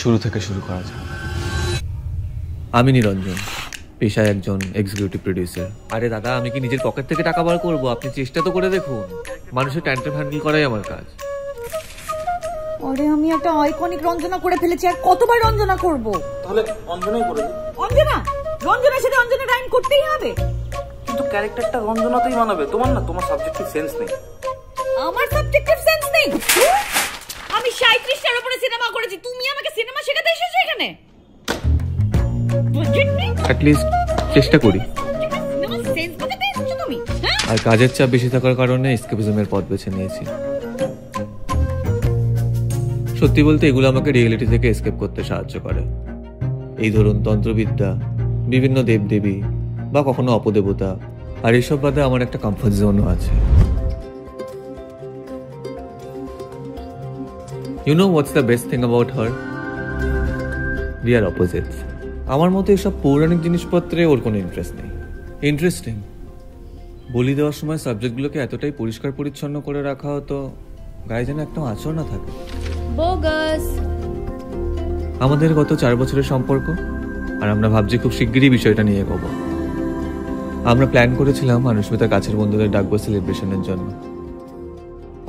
শুরু থেকে শুরু করা যাক। আমি নিরঞ্জন, পেশায় একজন এক্সিকিউটিভ প্রডিউসার। আরে দাদা, আমি কি নিজের পকেট থেকে টাকা বার করবো? আপনি চেষ্টা তো করে দেখুন। মানুষের ট্যান্ট্রাম হ্যান্ডেল করাই আমার কাজ। আরে আমি একটা আইকনিক রঞ্জনা করে ফেলেছি, আর কতবার রঞ্জনা করব? তাহলে অঞ্জনাই করে দিই। অঞ্জনা? রঞ্জনার সাথে অঞ্জনা রাইম করতেই হবে? কিন্তু ক্যারেক্টারটা রঞ্জনাতেই মানাবে। তোমার না, তোমার সাবজেক্টিভ সেন্স নেই। আমার সাবজেক্টিভ সেন্স নেই? আমি 37টার উপরে সিনেমা করেছি, তুমি আমাকে সিনেমা শেখাতে এসেছো এখানে? অ্যাট লিস্ট চেষ্টা করি। সিনেমা সেন্স বোঝাতে এসেছো তুমি? আর কাজের চাপ বেশি থাকার কারণে এসকেপিজমের পথ বেছে নিয়েছি। সত্যি বলতে এগুলো আমাকে রিয়েলিটি থেকে এসকেপ করতে সাহায্য করে। এই ধরুন তন্ত্রবিদ্যা, বিভিন্ন দেবদেবী বা কখনো অপদেবতা, আর এসব বাদে আমার একটা কমফর্ট জোনও আছে। You know what's the best thing about her? We are opposites. আমার মতো এসব পৌরাণিক জিনিসপত্রে ওর কোনো ইন্টারেস্ট নেই। ইন্টারেস্টিং, বলি দেওয়ার সময় সাবজেক্টগুলোকে এতটাই পরিষ্কার পরিচ্ছন্ন করে রাখা হতো, গায়ে যেন একটা আঁচড় না থাকে। বোগাস। আমাদের গত 4 বছরের সম্পর্ক, আর আমরা ভাবছি খুব শিগগিরই বিষয়টা নিয়ে এগোবো। আমরা প্ল্যান করেছিলাম অনুষ্মিতার কাছের বন্ধুদের ডাকবো সেলিব্রেশনের জন্য,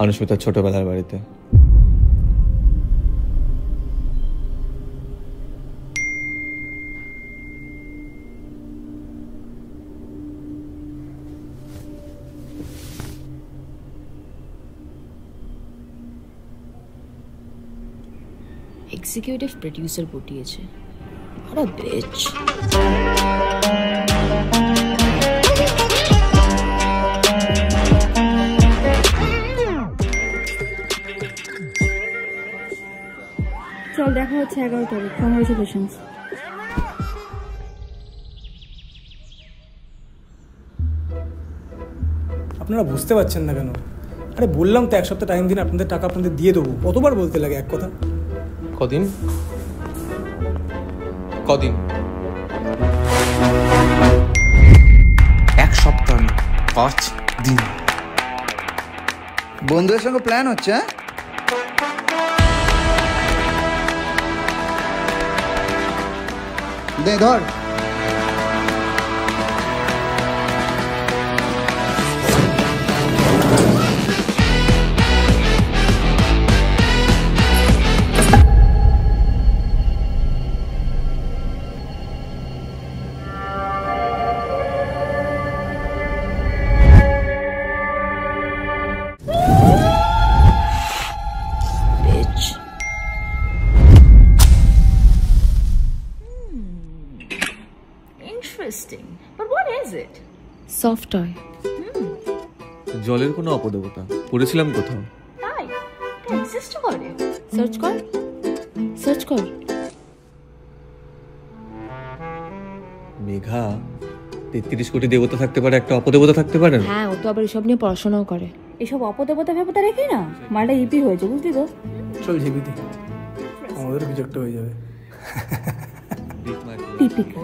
অনুষ্মিতার ছোটবেলার বাড়িতে। এক্সিকিউটিভ প্রোডিউসার পটিয়েছে। আরে বিচ। চল দেখা হচ্ছে 11 তারিখ। কংগ্রেচুলেশনস। আপনারা বুঝতে পারছেন না কেন? আরে বললাম তো 1 সপ্তাহ টাইম দিন, আপনাদের টাকা আপনাদের দিয়ে দেবো। কতবার বলতে লাগে এক কথা? কদিন? 1 সপ্তাহ না, 5 দিন। বন্ধুদের সঙ্গে প্ল্যান হচ্ছে? দে ধর। Interesting. But what is it? Soft toy. জলের কোনো অপদেবতা পড়েছিলাম কোথাও। তাই এক্সিস্ট করে? সার্চ কর, সার্চ কর। মেঘা, 33 কোটি দেবতা থাকতে পারে, একটা অপদেবতা থাকতে পারে না? হ্যাঁ, ও তো আবার এসব নিয়ে পড়াশোনাও করে। এসব অপদেবতা ফেপতা রেখে না মালটা ইপি হয়েছে, বুঝলি তো? চল ঝেবিতে, আমাদের কিছু একটা হয়ে যাবে। টিপিক্যাল।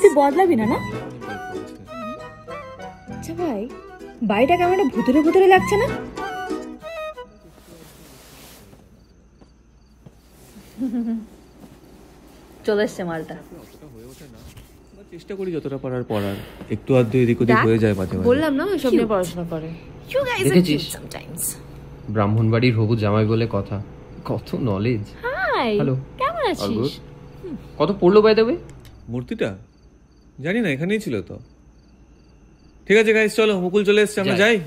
তুই বদলাবি না? না আচ্ছা ভাই, বাড়িটা কেমন একটা ভুতুরে ভুতুরে লাগছে না? চলে এসছে মালটা। চেষ্টা করি যতটা পারার পড়ার, একটু আধটু এদিক ওদিক হয়ে যায় মাঝে মাঝে। বললাম না এসব নিয়ে পড়াশোনা করে। You guys are দেখেছিস? cute sometimes. ব্রাহ্মণবাড়ির হবু জামাই বলে কথা, কত নলেজ। হাই, হ্যালো, কেমন অল আছিস? গুড। কত পড়লো বাই দ্য ওয়ে? মূর্তিটা জানি না, এখানেই ছিল তো। ঠিক আছে গাইস, চলো, মুকুল চলে এসছে, আমরা যাই।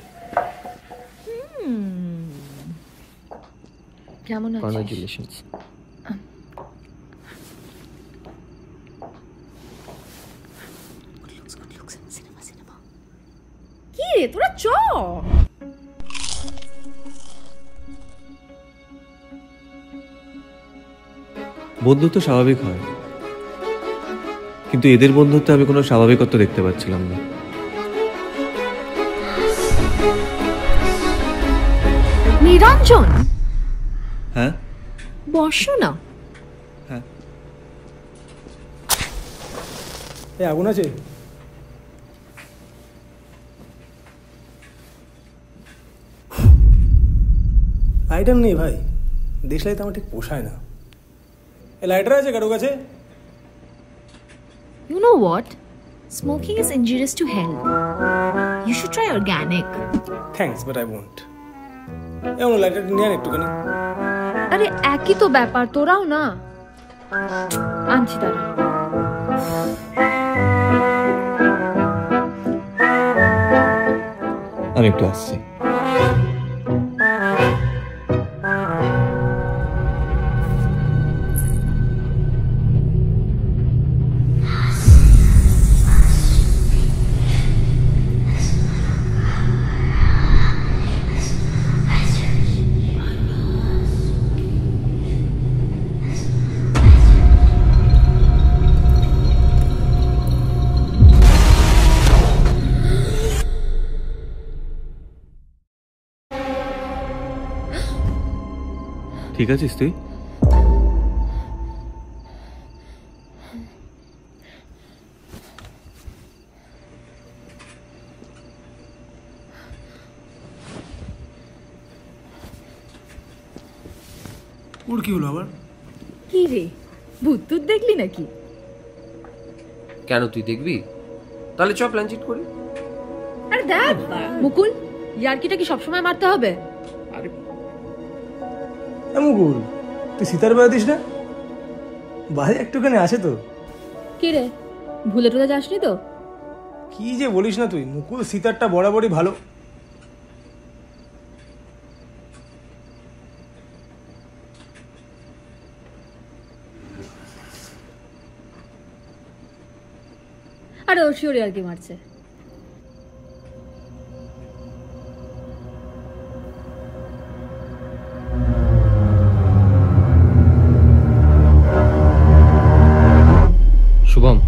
কেমন আছিস? কনগ্রাচুলেশনস। কি রে তোরা চ। বন্ধুত্ব স্বাভাবিক হয়, কিন্তু এদের বন্ধুত্বে আমি কোনো স্বাভাবিকত্ব দেখতে পাচ্ছিলাম না। নিরঞ্জন, হ্যাঁ বসো না। হ্যাঁ, এই আগুন আছে? লাইটার নেই ভাই, দেশলাই তো আমার ঠিক পোষায় না। লাইটার আছে কারো কাছে? You know what? Smoking is injurious to health. You should try organic. Thanks but I won't. এমন লাইটারটা নিয়ে আন একটুখানি। আরে একই তো ব্যাপার, তোরাও না। আনছি দাঁড়া। আমি একটু আসছি। ঠিক আছিস তুই? ওর কি হলো আবার? কি রে, ভূত টুত দেখলি নাকি? কেন তুই দেখবি? তাহলে চ প্ল্যান চিট করি। আরে দেখ মুকুল, ইয়ার্কিটা কি সবসময় মারতে হবে? আরে মুকুল, তুই সীতার বেড়াতিস না? বাইরে একটুখানি আসে তো। কি রে, ভুলে টুলে যাসনি তো? কি যে বলিস না তুই, মুকুল সীতারটা বরাবরই ভালো। আরে ও শিওর ইয়ার্কি মারছে। শুভম,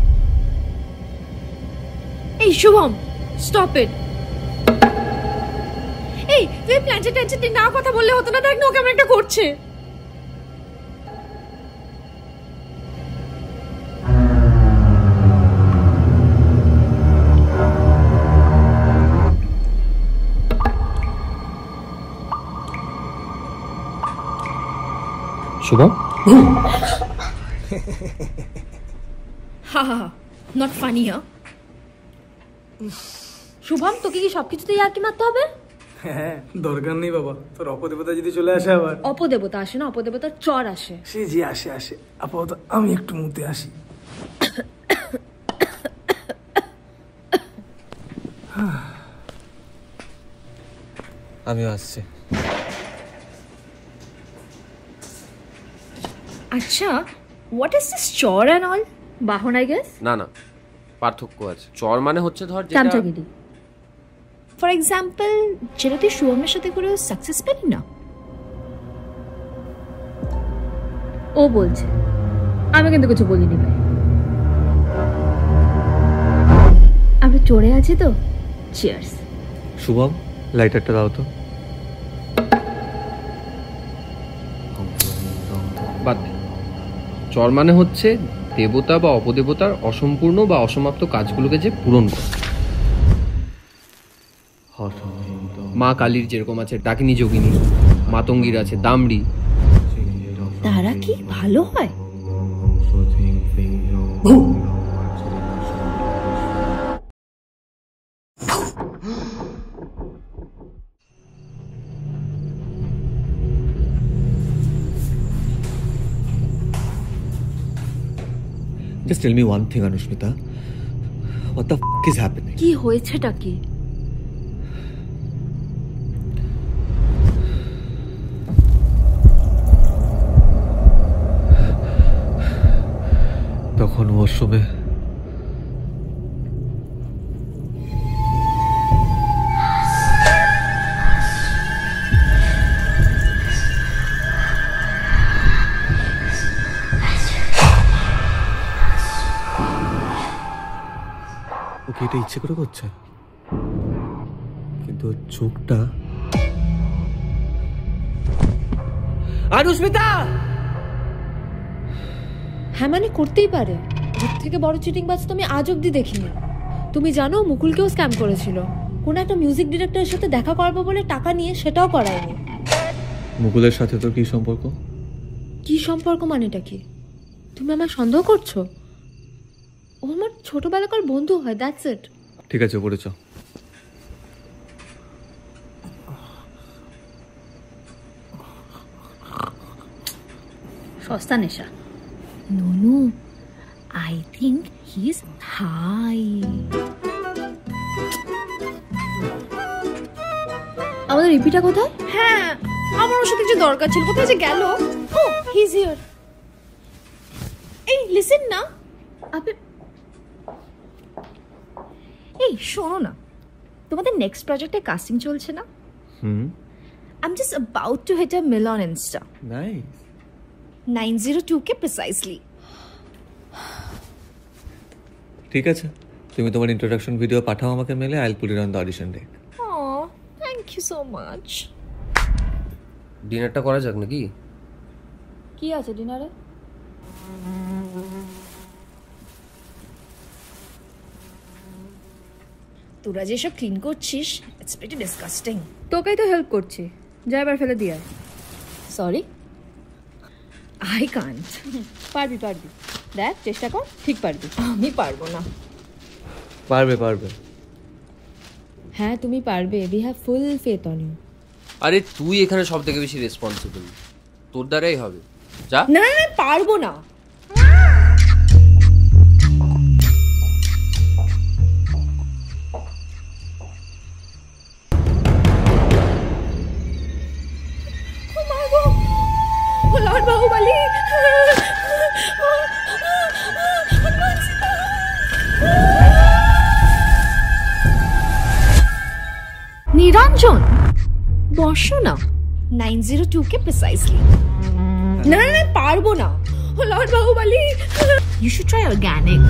এই শুভম, স্টপ ইট। এই তুই প্ল্যানচেট টেনশন না কথা বললে হতো না? দেখ না ও কেমন একটা করছে। শুভম, হা হা হা, নট ফানি। হ্যাঁ শুভম, তোকে কি সবকিছুতে ইয়ার্কি মারতে হবে? হ্যাঁ, দরকার নেই বাবা, তোর অপদেবতা যদি চলে আসে আবার। অপদেবতা আসে না, অপদেবতার চর আসে। সে যে আসে আসে, আপাতত আমি একটু মুতে আসি। আমিও আসছি। আচ্ছা, what is this Char and all? বাহন আই গেস। না না, পার্থক্য আছে। চর মানে হচ্ছে ধর যেটা চামচাগিরি। ফর এক্সাম্পল, যেটা তুই শুভমের সাথে করে সাকসেস পেলি না। ও বলছে, আমি কিন্তু কিছু বলিনি ভাই। আমরা চড়ে আছি তো। চিয়ার্স। শুভম, লাইটারটা দাও তো। বাদ দে। চর মানে হচ্ছে দেবতা বা অপদেবতার অসম্পূর্ণ বা অসমাপ্ত কাজগুলোকে যে পূরণ করে। মা কালীর যেরকম আছে ডাকিনী যোগিনী, মাতঙ্গীর আছে দামড়ি। তারা কি ভালো হয়? Just tell me one thing, Anushmita. What the f*** is happening? কি হয়েছেটা কি? তখন ওয়াশরুমে ওকে এটা ইচ্ছে করে করছে, কিন্তু ওর চোখটা। অনুস্মিতা! হ্যাঁ মানে করতেই পারে। ওর থেকে বড় চিটিং বাজ তো আমি আজ অব্দি দেখিনি। তুমি জানো মুকুলকেও স্ক্যাম করেছিল। কোন একটা মিউজিক ডিরেক্টরের সাথে দেখা করবো বলে টাকা নিয়ে সেটাও করায়নি। মুকুলের সাথে তোর কি সম্পর্ক? কি সম্পর্ক মানেটা কি? তুমি আমায় সন্দেহ করছো? ও আমার ছোটবেলাকার বন্ধু হয়, দ্যাটস ইট। ঠিক আছে, পড়েছ। সস্তা নেশা। No, I think he's high. আমাদের রিপিটা কোথায়? হ্যাঁ, আমার ওর সাথে কিছু দরকার ছিল। কোথায় যে গেল? ও, হি ইজ হিয়ার। এই লিসেন না, এই শোনো না, তোমাদের নেক্সট প্রজেক্টে কাস্টিং চলছে না? I'm just about to hit a mill on Insta. Nice. 902K precisely. ঠিক আছে, তুমি তোমার ইন্ট্রোডাকশন ভিডিও পাঠাও আমাকে মেলে। I'll put it on the audition date. Oh, thank you so much. ডিনারটা করা যাক নাকি? কি আছে ডিনারে? তোরা যেসব ক্লিন করছিস, it's pretty disgusting. তোকেই তো হেল্প করছি, যা এবার ফেলে দিয়ে। Sorry, I can't. পারবি পারবি, দেখ চেষ্টা কর, ঠিক পারবি। আমি পারবো না। পারবে পারবে। হ্যাঁ তুমি পারবে, we have full faith on you. আরে তুই এখানে সব থেকে বেশি রেসপন্সিবল, তোর দ্বারাই হবে। যা। না না, পারবো না। Lord Bahubali. নিরঞ্জন, বসো না। 902K precisely. না না, পারবো না। Lord Bahubali. You should try organic.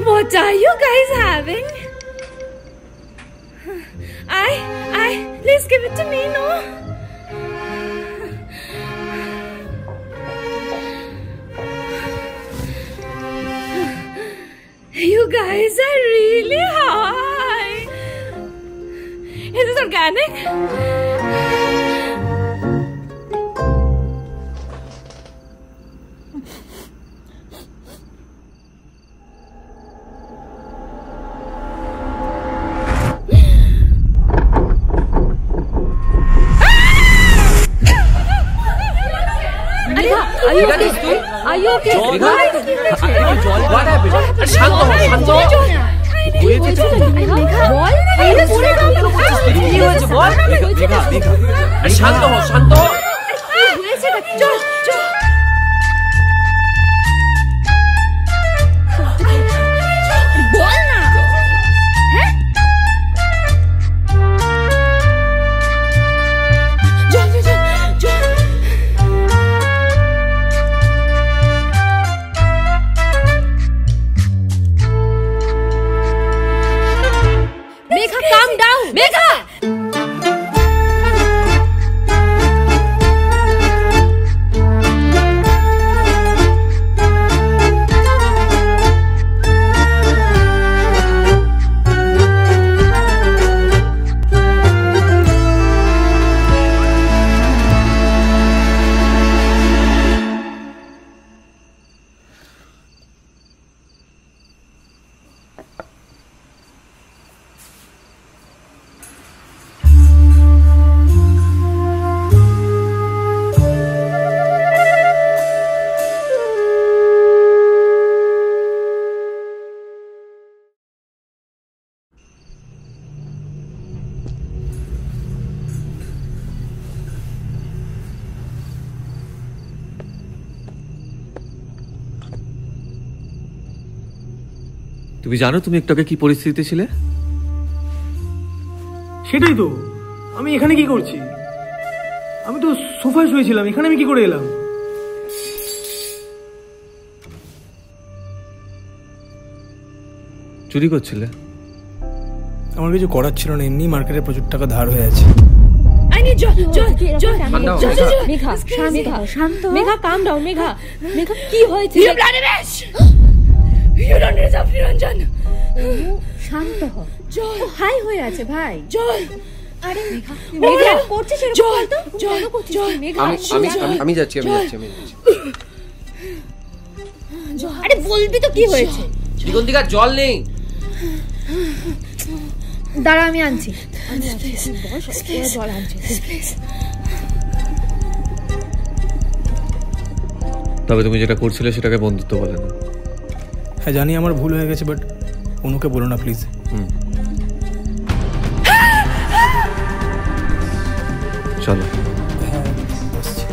What are you guys having? Please give it to me, no? You guys are really high. Is this organic? Are you okay? What happened? শান্ত হও, শান্ত হও। কি হয়েছে বল? শান্ত হও, শান্ত হও। বল না। হ্যাঁ, Megha, calm down. Megha! তুমি জানো তুমি একটু আগে কি পরিস্থিতিতে ছিলে? সেটাই তো, আমি এখানে কি করছি? আমি তো সোফায় শুয়েছিলাম, এখানে আমি কি করে এলাম? চুরি করছিলে? আমার কিছু করার ছিল না, এমনি মার্কেটে প্রচুর টাকা ধার হয়ে আছে। I need John. মেঘা শান্ত মেঘা কাম ডাউন মেঘা কি হয়েছে নিরঞ্জন শান্ত হ হাই হয়ে আছে ভাই জল আরে মেঘা করছিস এরকম তো জল করছিস মেঘা আমি যাচ্ছি আরে বলবি তো কি হয়েছে দিগন্তিকা জল নেই দাঁড়া আমি আনছি জল আনছি তবে তুমি যেটা করছিলে সেটাকে বন্ধুত্ব বলে না। হ্যাঁ জানি আমার ভুল হয়ে গেছে, বাট অনুকে বলো না প্লিজ। চলো। হ্যাঁ বসছি।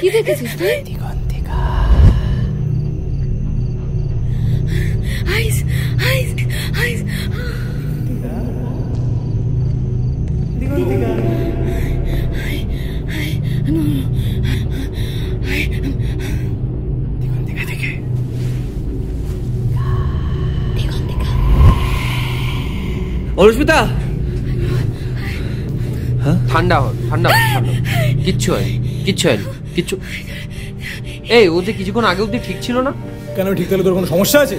কি দেখেছিস তুই? দিগন্তিকা আইস দিগন্তিকা দেখে অনুষ্মিতা ঠান্ডা হ কিচ্ছু এই ও যে কিছুক্ষণ আগে অব্দি ঠিক ছিল না। কেন ঠিক তাহলে তোর কোনো সমস্যা আছে?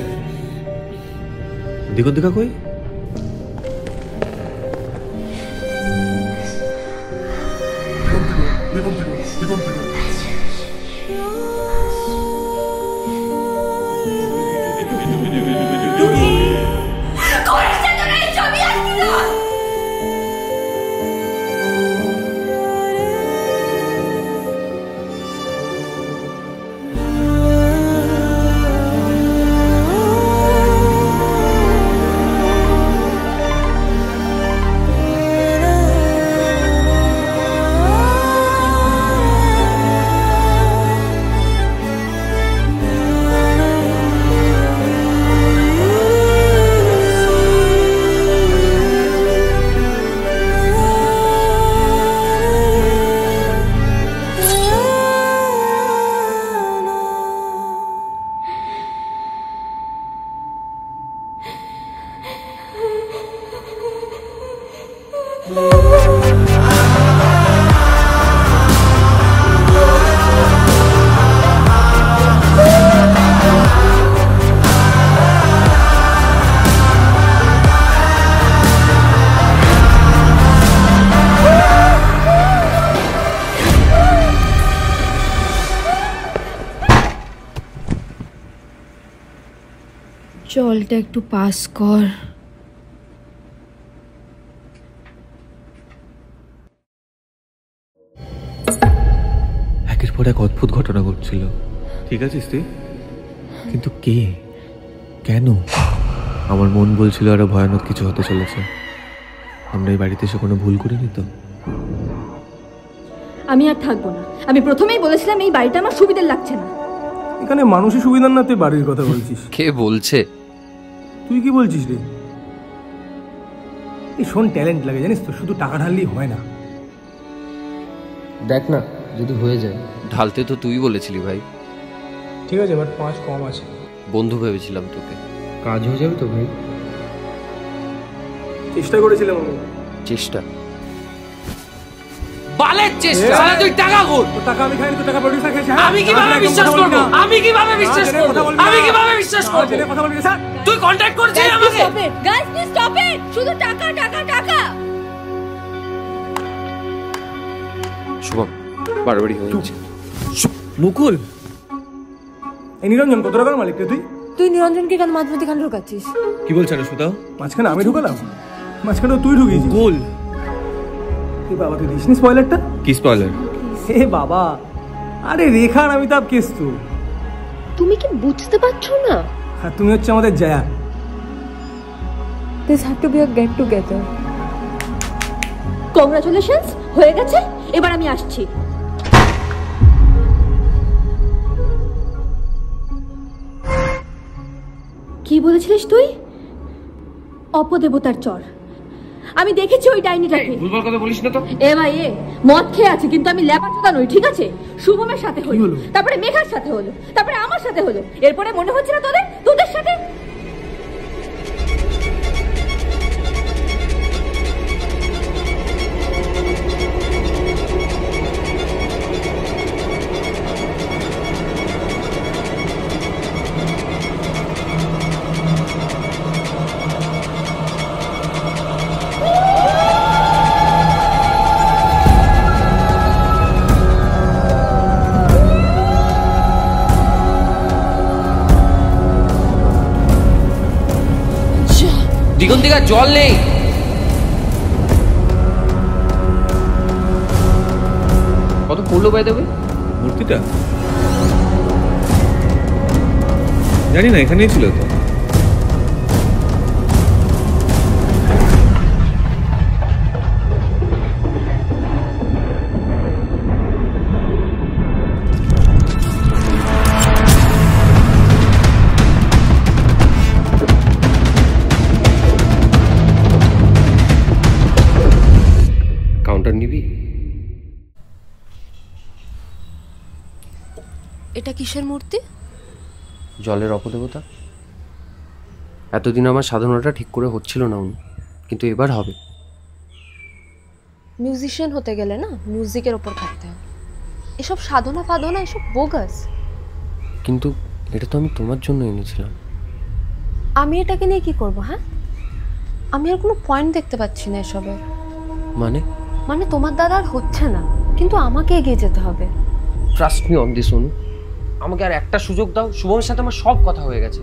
দিগন্তিকা কই? জলটা একটু পাস কর। একের পর এক অদ্ভুত ঘটনা ঘটছিল। ঠিক আছিস তুই? কিন্তু কে, কেন? আমার মন বলছিল আরো ভয়ানক কিছু হতে চলেছে। আমরা এই বাড়িতে এসে কোনো ভুল করিনি তো? আমি আর থাকবো না। আমি প্রথমেই বলেছিলাম এই বাড়িটা আমার সুবিধার লাগছে না। এখানে মানুষের সুবিধার না, তুই বাড়ির কথা বলছিস? কে বলছে? তুই কি বলছিস রে? এই শোন, ট্যালেন্ট লাগে জানিস তো, শুধু টাকা ঢাললেই হয় না। দেখ না যদি হয়ে যায়। ঢালতে তো তুই বলেছিলি ভাই। ঠিক আছে, বাট 5 কম আছে। বন্ধু ভেবেছিলাম তোকে। কাজ হয়ে যাবে তো ভাই? চেষ্টা করেছিলাম আমি। চেষ্টা বালের চেষ্টা। সালা তুই টাকা কর। তো টাকা আমি খাইনি, তো টাকা প্রোডিউসার খেয়েছে। আমি কিভাবে বিশ্বাস করব? আমি কিভাবে বিশ্বাস করব? কথা বলবি স্যার? তুই কন্টাক্ট করেছিস আমাকে? Guys please stop it. শুধু টাকা টাকা টাকা। শুভম বারবারই হয়ে যাচ্ছে। মুকুল, এই নিরঞ্জন কত টাকার মালিক রে তুই? তুই নিরঞ্জনকে কেন মাঝপথে কেন ঢোকাচ্ছিস? কি বলছ অনুষ্মিতা? মাঝখানে আমি ঢুকালাম? মাঝখানে তুই ঢুকিয়েছিস। গোল। এ বাবা, তুই দিসনি স্পয়লারটা? কি স্পয়লার? এ বাবা, আরে রেখার অমিতাভ কেস তো। তুমি কি বুঝতে পারছো না? আর তুমি হচ্ছে আমাদের Jaya. This have to be a get টুগেদার। কংগ্রাচুলেশনস, হয়ে গেছে। এবার আমি আসছি। কি বলেছিলিস তুই? অপদেবতার চর। আমি দেখেছি ওই ডাইনিটাকে। ভুলভাল কথা বলিস না তো। এ ভাই এ মদ খেয়ে আছে, কিন্তু আমি ল্যাপাচোদা নই, ঠিক আছে? শুভমের সাথে হলো, তারপরে মেঘার সাথে হলো, তারপরে আমার সাথে হলো, এরপরে মনে হচ্ছে না তোদের সাথে। দিগন্তিকা জল নেই। কত পড়লো বাই দেবে মূর্তিটা? জানি না, এখানেই ছিল তো। কাউন্টার নিবি? এটা কিসের মূর্তি? জলের অপদেবতা। এতদিন আমার সাধনাটা ঠিক করে হচ্ছিল না উনি, কিন্তু এবার হবে। মিউজিশিয়ান হতে গেলে না মিউজিকের ওপর থাকতে হয়। এসব সাধনা ফাধনা এসব বোগাস। কিন্তু এটা তো আমি তোমার জন্য এনেছিলাম। আমি এটাকে নিয়ে কি করব? হ্যাঁ, আমি আর কোনো পয়েন্ট দেখতে পাচ্ছি না এসবে। মানে তোমার দ্বারা আর হচ্ছে না, কিন্তু আমাকে এগিয়ে যেতে হবে। ট্রাস্ট মি অন দিস অনু। আমাকে আর একটা সুযোগ দাও। শুভমের সাথে আমার সব কথা হয়ে গেছে,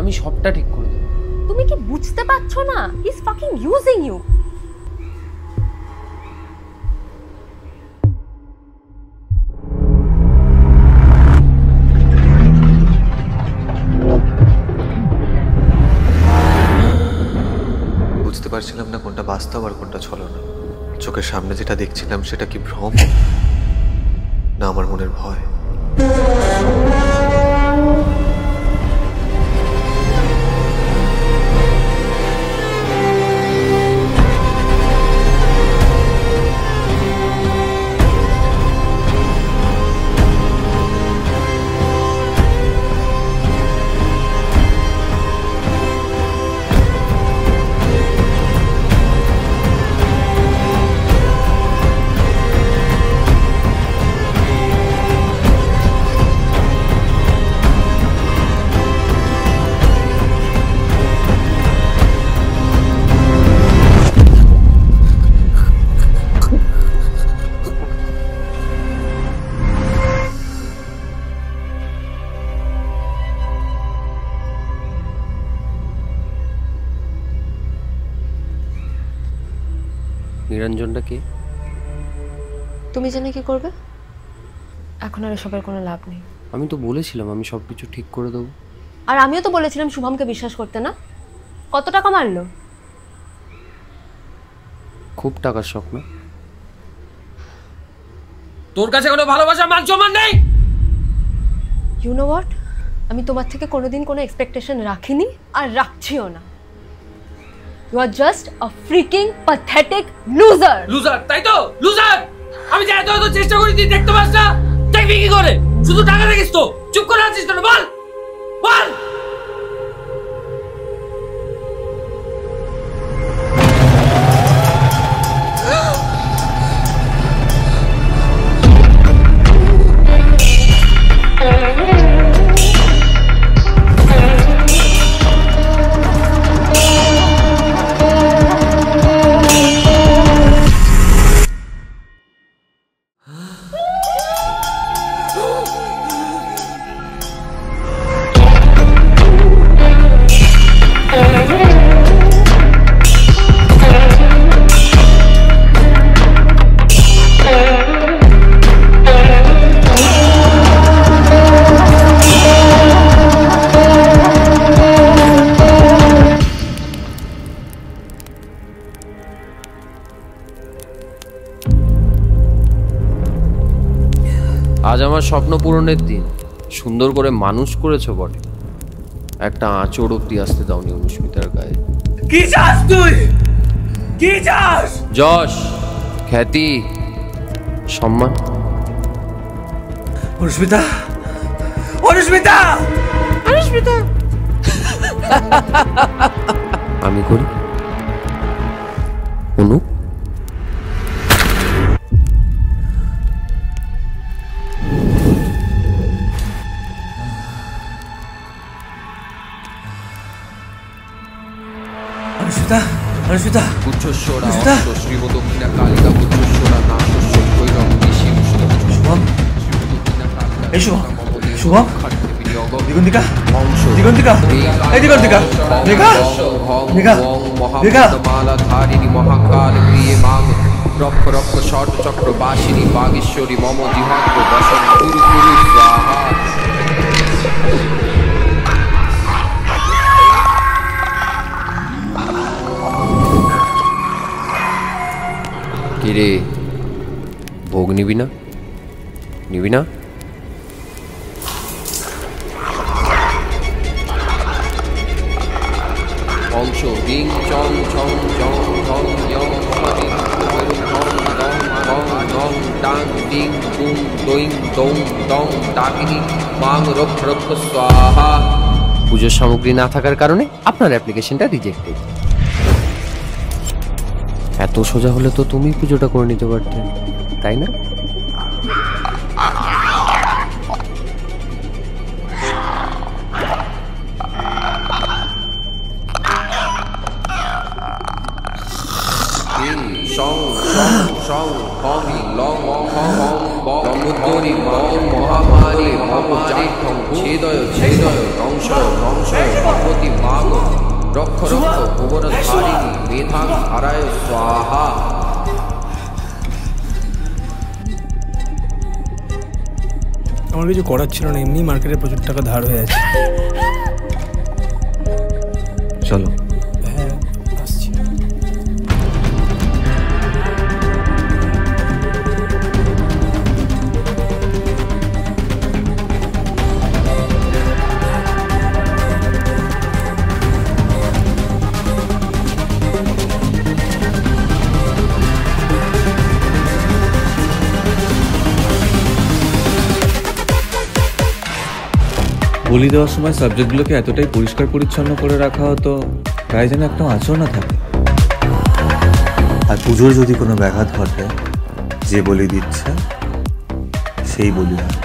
আমি সবটা ঠিক করে দেবো। তুমি কি বুঝতে পারছো না? He is fucking using you. বুঝতে পারছিলাম না কোনটা বাস্তব আর কোনটা ছলনা। চোখের সামনে যেটা দেখছিলাম সেটা কি ভ্রম না আমার মনের ভয়? নিরঞ্জনটা কে? তুমি জেনে কি করবে? এখন আর এসবের কোনো লাভ নেই। আমি তো বলেছিলাম আমি সবকিছু ঠিক করে দেবো। আর আমিও তো বলেছিলাম শুভমকে বিশ্বাস করতে না। কত টাকা মারলো? খুব টাকার শখ না? তোর কাছে কোনো ভালোবাসা মান সম্মান নেই? ইউ নো হোয়াট, আমি তোমার থেকে কোনোদিন কোনো এক্সপেকটেশন রাখিনি আর রাখছিও না। You are just a freaking pathetic loser. Loser? তাই তো লুজার। আমি যা এত চেষ্টা করি তুই দেখতে পাস না? দেখবি কি করে? শুধু টাকা দেখিস তো, চুপ করে আছিস কেন? বল বল। আজ আমার স্বপ্ন পূরণের দিন। সুন্দর করে মানুষ করেছো বটে, একটা আঁচড় অব্দি আসতে দাওনি অনুস্মিতার গায়ে। কি চাস তুই? কি চাস? যশ, খ্যাতি, সম্মান। অনুস্মিতা, অনুস্মিতা, অনুস্মিতা। আমি করি অনু। অনুস্মিতা, অনুস্মিতা, উচ্চস্বরা শ্রীমদক্ষিণা কালিকা উচ্চস্বরা না ভৈরব ঋষি শুভম, এই শুভম, শুভম, দিগন্তিকা, দিগন্তিকা, এই দিগন্তিকা, মেঘা, মেঘা, মেঘা। মালাধারিণী মহাকাল প্রিয়ে মাগ রক্ষ রক্ষ ষট চক্র বাসিনী বাগেশ্বরী মম জিহাত্র বসন কুরু কুরু স্বাহা। কিরে, ভোগ নিবি না? নিবি না? অংশ ডিং চং ছং জং ঝং ইয়ং হরি ঢং দং ঢং ঢং ডাং ডিং দুং দইং দং দং ডাকিনি মাং রক্ষ রক্ষ স্বাহা। পুজোর সামগ্রী না থাকার কারণে আপনার অ্যাপ্লিকেশনটা রিজেক্টেড। এত সোজা হলে তো তুমি পুজোটা করে নিতে পারতে, তাই না? মহামারী মহামারী ছেদয় ছেদয় ধ্বংস ধ্বংস ভগবতী মাগ রক্ষ রক্ষ ভুবনধারিণী মেধা হারায় স্বাহা। আমার কিছু করার ছিল না, এমনি মার্কেটে প্রচুর টাকা ধার হয়ে আছে। চলো। হ্যাঁ আসছি। বলি দেওয়ার সময় সাবজেক্টগুলোকে এতটাই পরিষ্কার পরিচ্ছন্ন করে রাখা হতো গায়ে যেন একটা আঁচড় না থাকে। আর পুজোর যদি কোনো ব্যাঘাত ঘটে, যে বলি দিচ্ছে সেই বলি হয়।